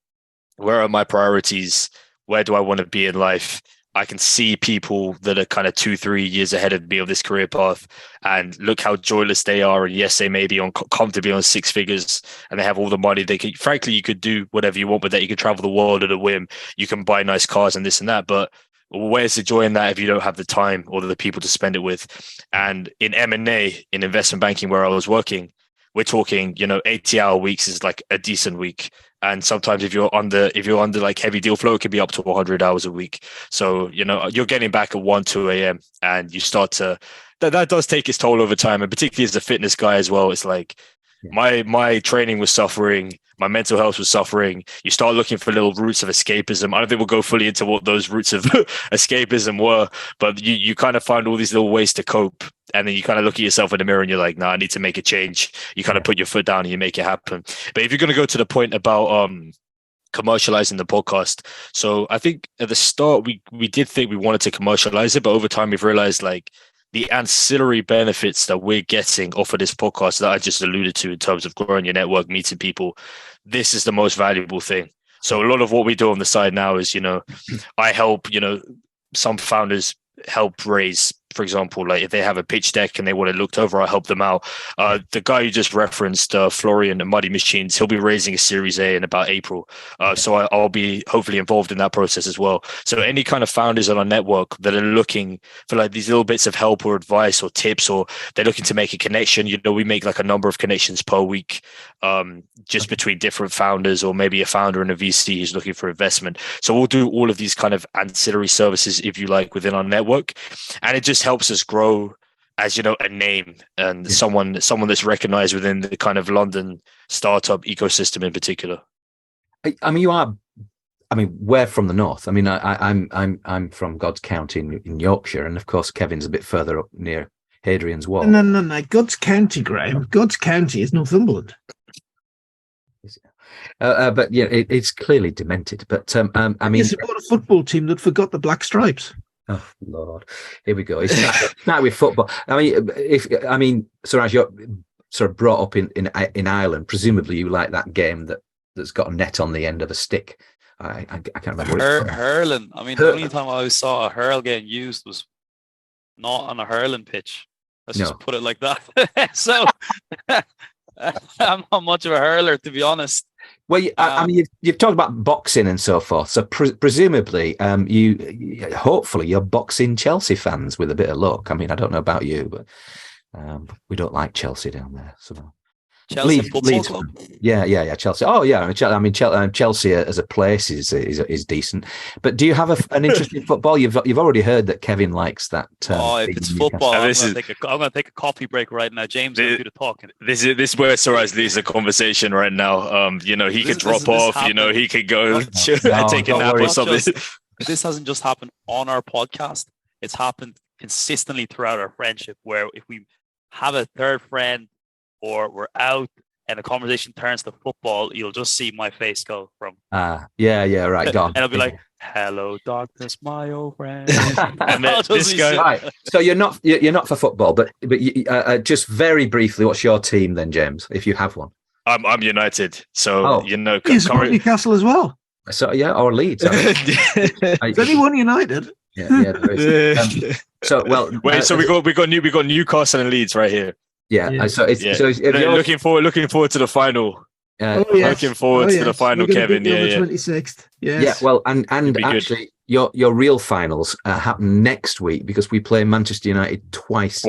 where are my priorities? Where do I want to be in life? I can see people that are kind of 2-3 years ahead of me of this career path, and look how joyless they are. And yes, they may be comfortably on six figures and they have all the money. Frankly, you could do whatever you want with that. You can travel the world at a whim. You can buy nice cars and this and that. But where's the joy in that if you don't have the time or the people to spend it with? And in M&A, in investment banking, where I was working, we're talking, 80-hour weeks is like a decent week. And sometimes if you're under like heavy deal flow, it can be up to 100 hours a week. So, you're getting back at 1, 2 a.m. and you start to, that does take its toll over time. And particularly as a fitness guy as well, it's like my training was suffering. My mental health was suffering. You start looking for little roots of escapism. I don't think we'll go fully into what those roots of escapism were, but you kind of find all these little ways to cope. And then you kind of look at yourself in the mirror and you're like, I need to make a change. You kind of put your foot down and you make it happen. But if you're going to go to the point about commercializing the podcast. So I think at the start, we did think we wanted to commercialize it, but over time we've realized like the ancillary benefits that we're getting off of this podcast that I just alluded to in terms of growing your network, meeting people, this is the most valuable thing. So a lot of what we do on the side now is, I help, some founders help raise, for example, like if they have a pitch deck and they want it looked over, I help them out. The guy you just referenced, Florian and Muddy Machines, he'll be raising a Series A in about April. So I'll be hopefully involved in that process as well. So any kind of founders on our network that are looking for like these little bits of help or advice or tips, or they're looking to make a connection, we make like a number of connections per week, just between different founders, or maybe a founder and a VC who's looking for investment. So we'll do all of these kind of ancillary services, if you like, within our network. And it just helps us grow as a name and someone that's recognized within the kind of London startup ecosystem in particular. We're from the north. I'm from God's County in Yorkshire, and of course Kevin's a bit further up near Hadrian's Wall. No. God's County, Graham. God's County is Northumberland. But it's clearly demented. But you support a football team that forgot the black stripes. Oh Lord, here we go. It's not with football. Suraj, you're sort of brought up in Ireland. Presumably, you like that game that's got a net on the end of a stick. I can't remember. Hurling. The only time I saw a hurl getting used was not on a hurling pitch. Let's just put it like that. So I'm not much of a hurler, to be honest. Well, you've talked about boxing and so forth. So presumably, hopefully you're boxing Chelsea fans with a bit of luck. I don't know about you, but we don't like Chelsea down there. So Chelsea Football Club. Yeah. Chelsea. Oh, yeah. I mean, Chelsea as a place is decent. But do you have an interest in football? You've already heard that Kevin likes that. If it's football, I'm going to take a coffee break right now. James, will do the talking. This is where Suraj leads the conversation right now. He could drop off. He could go and take a nap or something. This hasn't just happened on our podcast. It's happened consistently throughout our friendship, where if we have a third friend or we're out and the conversation turns to football, you'll just see my face go from right, go on. And I'll be like, "Hello, darkness, my old friend." And then this guy, right. So you're not for football, but just very briefly, what's your team then, James, if you have one? I'm United, so you support Newcastle as well. So or Leeds. Is anyone United? Yeah, there is. So we got Newcastle and Leeds right here. Yeah. So looking forward to the final. Looking forward to the final, Kevin. Yeah, 26th. Yes. Yeah. Well, and actually, your real finals happen next week because we play Manchester United twice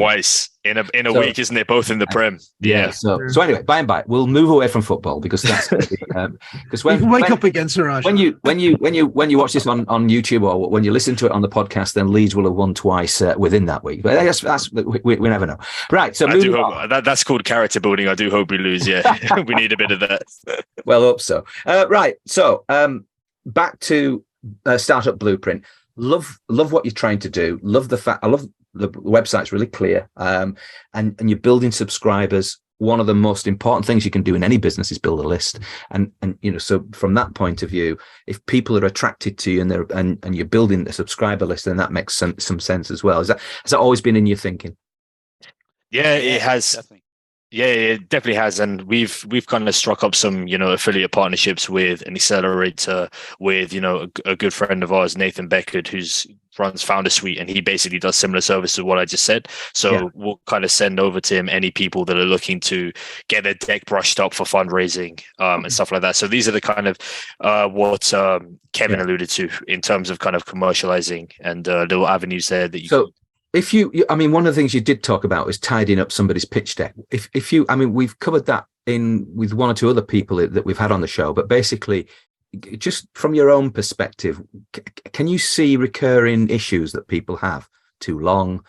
in a week, isn't it? Both in the Prem. Yeah. So anyway, by and by, we'll move away from football because that's because when you can wake up again, Suraj. When you watch this on YouTube or when you listen to it on the podcast, then Leeds will have won twice within that week. But that's we never know. Right. So that's called character building. I do hope we lose. Yeah, we need a bit of that. Well, hope so. Right. So back to Startup Blueprint. Love what you're trying to do. Love the fact. I love the website's really clear. And you're building subscribers. One of the most important things you can do in any business is build a list. And so from that point of view, if people are attracted to you and you're building a subscriber list, then that makes some sense as well. Has that always been in your thinking? Yeah, it has. Definitely. Yeah, it definitely has, and we've kind of struck up some affiliate partnerships with an accelerator with a good friend of ours, Nathan Beckett, who's runs Founder Suite, and he basically does similar services to what I just said. So we'll kind of send over to him any people that are looking to get their deck brushed up for fundraising and stuff like that. So these are the kind of what Kevin alluded to in terms of kind of commercializing and little avenues there that you. If one of the things you did talk about is tidying up somebody's pitch deck. We've covered that with one or two other people that we've had on the show, but basically, just from your own perspective, can you see recurring issues that people have? Too long,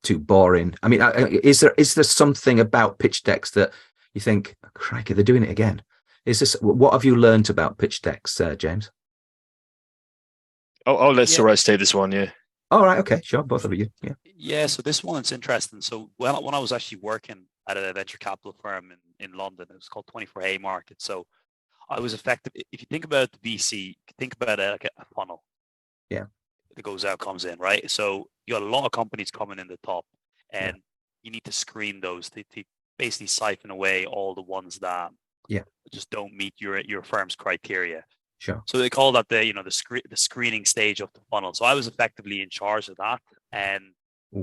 too boring. I mean, is there something about pitch decks that you think, crikey, they're doing it again? What have you learned about pitch decks, James? I'll let Suraj take this one. Yeah. All right. Okay. Sure. Both of you. Yeah. Yeah. So this one is interesting. So when I was actually working at a venture capital firm in London, it was called 24 Haymarket. So I was effective. If you think about the VC, think about it like a funnel. Yeah. It goes out, comes in, right? So you got a lot of companies coming in the top, and you need to screen those to basically siphon away all the ones that just don't meet your firm's criteria. Sure. So they call that the screening stage of the funnel. So I was effectively in charge of that, and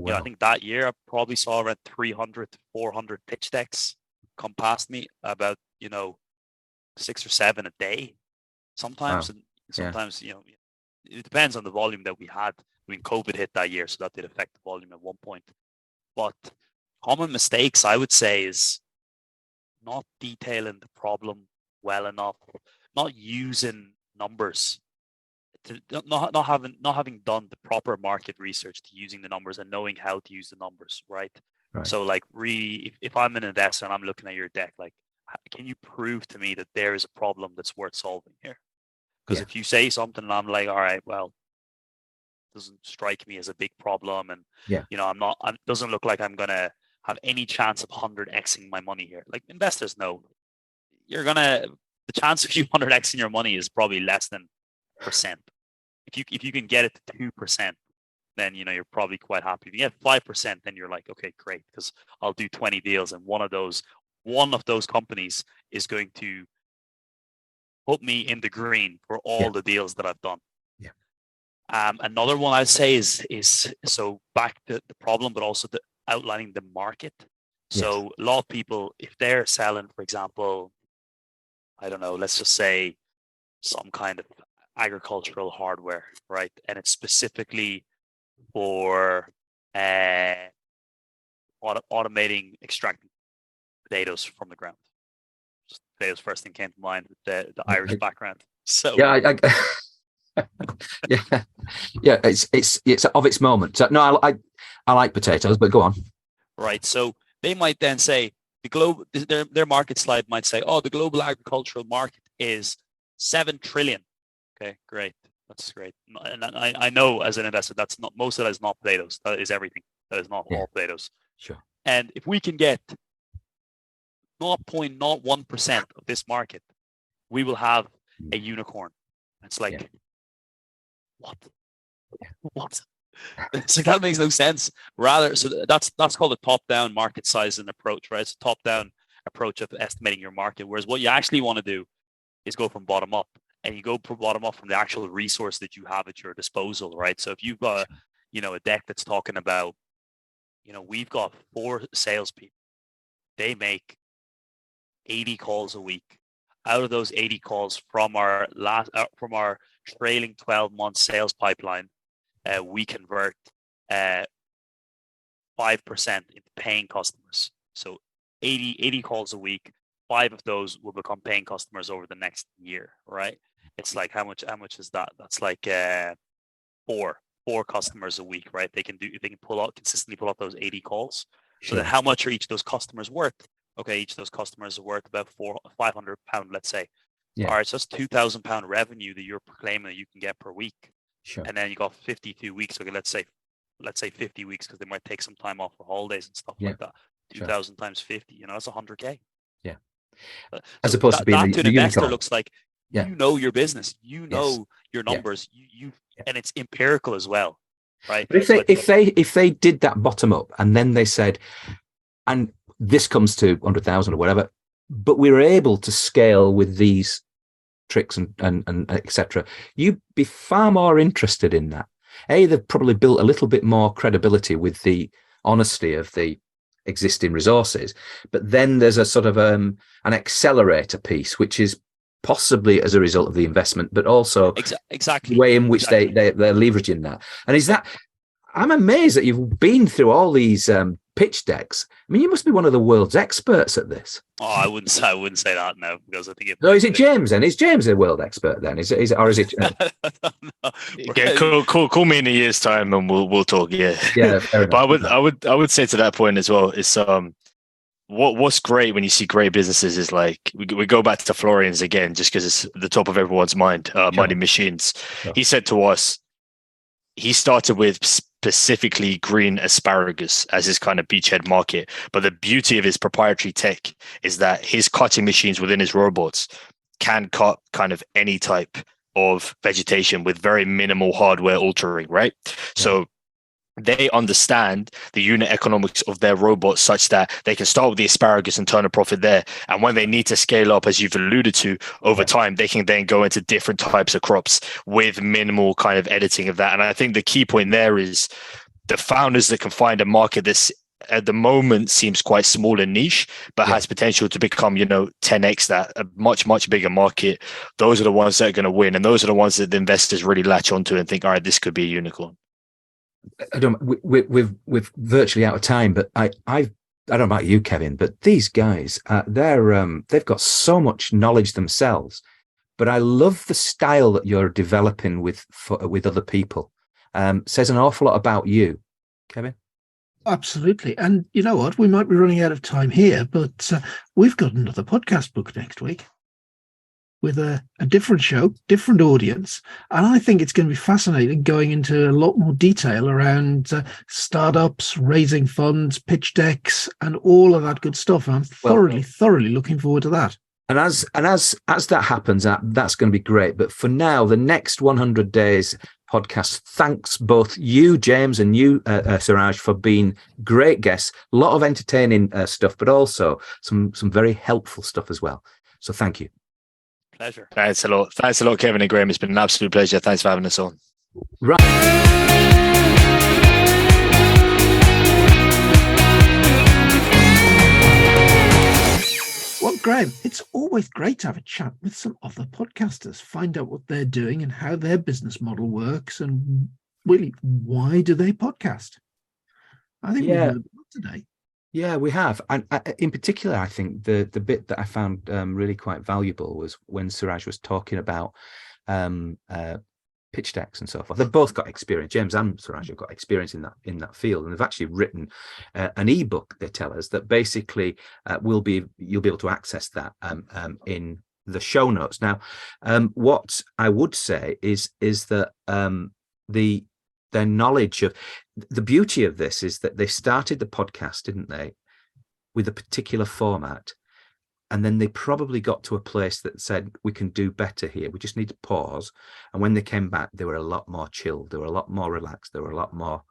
I think that year I probably saw around 300 to 400 pitch decks come past me, about 6 or 7 a day. Sometimes, wow. Sometimes it depends on the volume that we had. I mean, COVID hit that year, so that did affect the volume at one point. But common mistakes, I would say, is not detailing the problem well enough. Not using numbers, not having done the proper market research to using the numbers and knowing how to use the numbers, right? So, like, really, if I'm an investor and I'm looking at your deck, like, can you prove to me that there is a problem that's worth solving here? Because if you say something and I'm like, all right, well, it doesn't strike me as a big problem, and it doesn't look like I'm gonna have any chance of 100xing my money here. Like, investors know the chance of you 100xing your money is probably less than %. If you can get it to 2%, then you're probably quite happy. If you get 5%, then you're like, okay, great, because I'll do 20 deals, and one of those companies is going to put me in the green for all the deals that I've done. Yeah. Another one I'd say is so back to the problem, but also the outlining the market. So a lot of people, if they're selling, for example, I don't know, let's just say some kind of agricultural hardware, right? And it's specifically for automating extracting potatoes from the ground, Just Potatoes first thing came to mind with the Irish background. So yeah, yeah, it's of its moment. So, no, I like potatoes, but go on. right. So they might then say their market slide might say, oh, the global agricultural market is 7 trillion. Okay, great. That's great. And I know as an investor, that's not, most of that is not potatoes. That is everything. That is not all potatoes. Sure. And if we can get 0.01% of this market, we will have a unicorn. It's like, what? What? It's like, that makes no sense. Rather, so that's called a top-down market sizing approach, right? It's a top-down approach of estimating your market. Whereas what you actually want to do is go from bottom up, and you go from bottom up from the actual resource that you have at your disposal, right? So if you've got, a deck that's talking about, we've got 4 salespeople, they make 80 calls a week. Out of those 80 calls from our trailing 12-month sales pipeline, we convert 5% into paying customers. So 80 calls a week, 5 of those will become paying customers over the next year, right? It's like, how much is that? That's like 4 customers a week, right? They can consistently pull out those 80 calls. Sure. So then how much are each of those customers worth? Okay, each of those customers are worth about £500, let's say. Yeah. All right, so that's £2,000 revenue that you're proclaiming that you can get per week. Sure. And then you got 52 weeks. Okay, let's say 50 weeks, because they might take some time off for holidays and stuff like that. 2,000 times 50, that's 100K. Yeah. As opposed to being that to an investor unicorn. Looks like you know your business, you know your numbers, and it's empirical as well, right? But if they did that bottom up and then they said, and this comes to 100,000 or whatever, but we were able to scale with these tricks and etc., you'd be far more interested in that. They've probably built a little bit more credibility with the honesty of the existing resources, but then there's a sort of an accelerator piece, which is possibly as a result of the investment, but also exactly the way in which they're leveraging that. And is that, I'm amazed that you've been through all these pitch decks. I mean, you must be one of the world's experts at this. Oh, I wouldn't say that now, because I think no. Is it James then? Is James a world expert then? Is it or is it? No. Yeah, call me in a year's time and we'll talk. Yeah, yeah. Fair enough. But I would say to that point as well is what's great when you see great businesses is like we go back to Florian's again, just because it's the top of everyone's mind. Mighty Machines. Sure. He said to us, he started with specifically green asparagus as his kind of beachhead market. But the beauty of his proprietary tech is that his cutting machines within his robots can cut kind of any type of vegetation with very minimal hardware altering, right? Yeah. So they understand the unit economics of their robots such that they can start with the asparagus and turn a profit there. And when they need to scale up, as you've alluded to, over time, they can then go into different types of crops with minimal kind of editing of that. And I think the key point there is the founders that can find a market that's at the moment seems quite small and niche, but has potential to become, 10x that, a much, much bigger market. Those are the ones that are going to win. And those are the ones that the investors really latch onto and think, all right, this could be a unicorn. We're virtually out of time, but I don't know about you, Kevin, but these guys, they've got so much knowledge themselves. But I love the style that you're developing with other people. Says an awful lot about you, Kevin. Absolutely. And you know what? We might be running out of time here, but we've got another podcast booked next week with a different show, different audience. And I think it's going to be fascinating going into a lot more detail around startups, raising funds, pitch decks, and all of that good stuff. And I'm thoroughly looking forward to that. And as that happens, that's going to be great. But for now, the next 100 days podcast, thanks both you, James, and you, Suraj, for being great guests. A lot of entertaining stuff, but also some very helpful stuff as well. So thank you. Pleasure. Thanks a lot, Kevin and Graham. It's been an absolute pleasure. Thanks for having us on. Right. Well, Graham, it's always great to have a chat with some other podcasters, find out what they're doing and how their business model works, and really, why do they podcast? I think we learned a lot today. Yeah, we have. And in particular, I think the bit that I found really quite valuable was when Suraj was talking about pitch decks and so forth. They've both got experience. James and Suraj have got experience in that field, and they've actually written an ebook. They tell us that basically you'll be able to access that in the show notes. Now, what I would say is that their knowledge of the beauty of this is that they started the podcast, didn't they, with a particular format, and then they probably got to a place that said, we can do better here, we just need to pause. And when they came back, they were a lot more chilled, they were a lot more relaxed, they were a lot more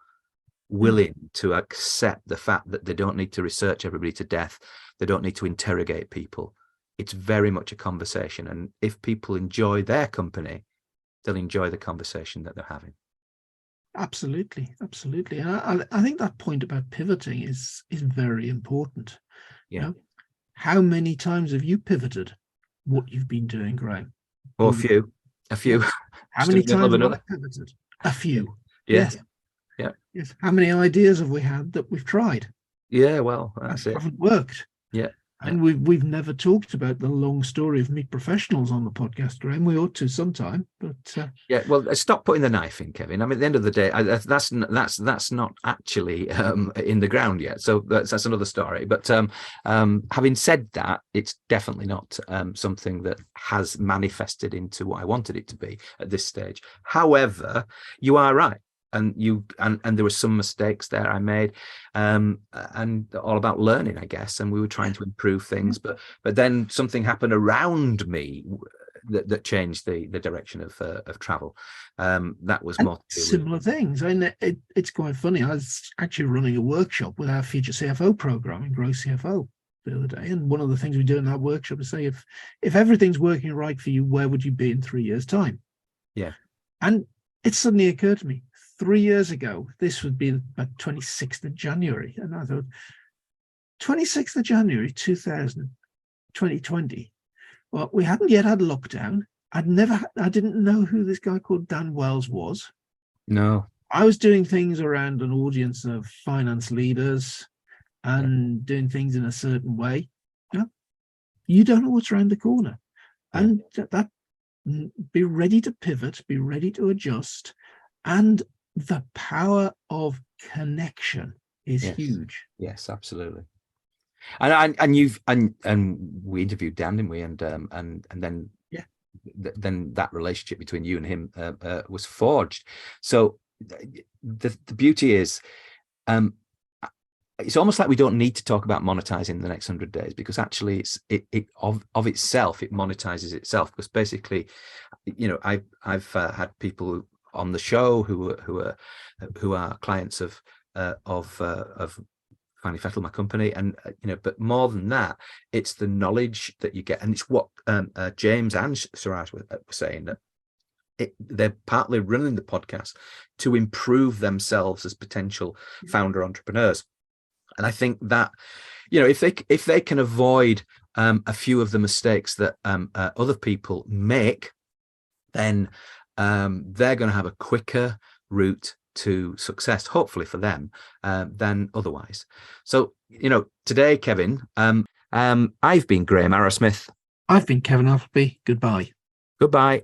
willing to accept the fact that they don't need to research everybody to death, they don't need to interrogate people. It's very much a conversation, and if people enjoy their company, they'll enjoy the conversation that they're having. Absolutely. And I think that point about pivoting is very important. Yeah. You know, how many times have you pivoted what you've been doing, Graham? Oh, a few. How many times have I pivoted? A few. Yeah. Yes. How many ideas have we had that we've tried? Yeah, well, that's it. Haven't worked. Yeah. And we've never talked about the long story of meat professionals on the podcast, Graham. We ought to sometime, but yeah. Well, stop putting the knife in, Kevin. I mean, at the end of the day, that's not actually in the ground yet. So that's another story. But having said that, it's definitely not something that has manifested into what I wanted it to be at this stage. However, you are right. And there were some mistakes there I made, and all about learning, I guess. And we were trying to improve things, but then something happened around me that changed the direction of travel. That was more similar things. I mean, it's quite funny. I was actually running a workshop with our future CFO program in Grow CFO the other day, and one of the things we do in that workshop is say, if everything's working right for you, where would you be in 3 years' time? Yeah, and it suddenly occurred to me. 3 years ago, this would be about 26th of January. And I thought, 26th of January, 2020. Well, we hadn't yet had lockdown. I didn't know who this guy called Dan Wells was. No. I was doing things around an audience of finance leaders and doing things in a certain way. You don't know what's around the corner. And that be ready to pivot, be ready to adjust. And the power of connection is huge. Yes, absolutely. And we interviewed Dan, didn't we? And then then that relationship between you and him was forged. So the beauty is, it's almost like we don't need to talk about monetizing the next 100 days, because actually it of itself, it monetizes itself. Because basically, I've had people on the show who are clients of Fanny Fettle, my company, and but more than that, it's the knowledge that you get, and it's what James and Suraj were saying, that they're partly running the podcast to improve themselves as potential founder entrepreneurs. And I think that if they can avoid a few of the mistakes that other people make, then they're going to have a quicker route to success, hopefully for them, than otherwise. So, today, Kevin, I've been Graham Arrowsmith. I've been Kevin Appleby. Goodbye. Goodbye.